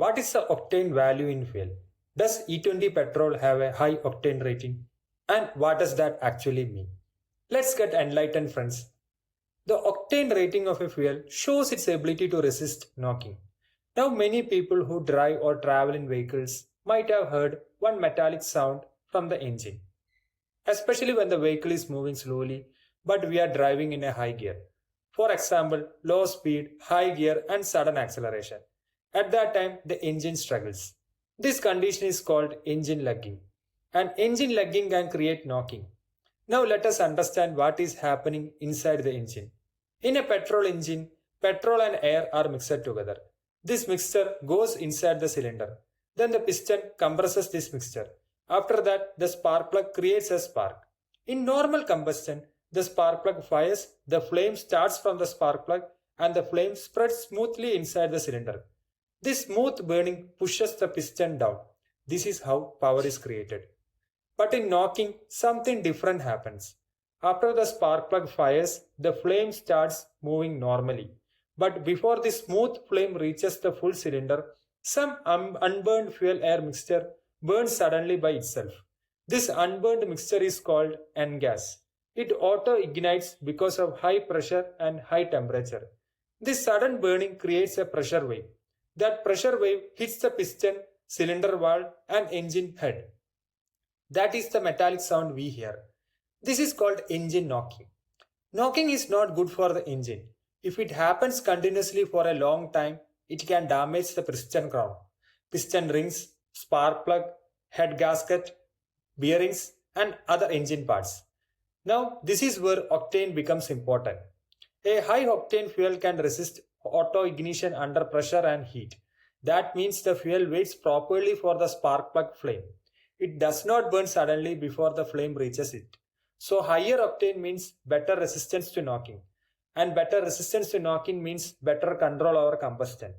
What is the octane value in fuel? Does E20 petrol have a high octane rating? And what does that actually mean? Let's get enlightened, friends. The octane rating of a fuel shows its ability to resist knocking. Now, many people who drive or travel in vehicles might have heard one metallic sound from the engine, especially when the vehicle is moving slowly but we are driving in a high gear. For example, low speed, high gear, and sudden acceleration. At that time, the engine struggles. This condition is called engine lagging, and engine lagging can create knocking. Now, let us understand what is happening inside the engine. In a petrol engine, petrol and air are mixed together. This mixture goes inside the cylinder. Then the piston compresses this mixture. After that, the spark plug creates a spark. In normal combustion, the spark plug fires, the flame starts from the spark plug, and the flame spreads smoothly inside the cylinder. This smooth burning pushes the piston down. This is how power is created. But in knocking, something different happens. After the spark plug fires, the flame starts moving normally. But before the smooth flame reaches the full cylinder, some unburned fuel air mixture burns suddenly by itself. This unburned mixture is called N-gas. It auto-ignites because of high pressure and high temperature. This sudden burning creates a pressure wave. That pressure wave hits the piston, cylinder valve, and engine head. That is the metallic sound we hear. This is called engine knocking. Knocking is not good for the engine. If it happens continuously for a long time, it can damage the piston crown, piston rings, spark plug, head gasket, bearings, and other engine parts. Now, this is where octane becomes important. A high octane fuel can resist auto ignition under pressure and heat. That means the fuel waits properly for the spark plug flame. It does not burn suddenly before the flame reaches it. So higher octane means better resistance to knocking. And better resistance to knocking means better control over combustion.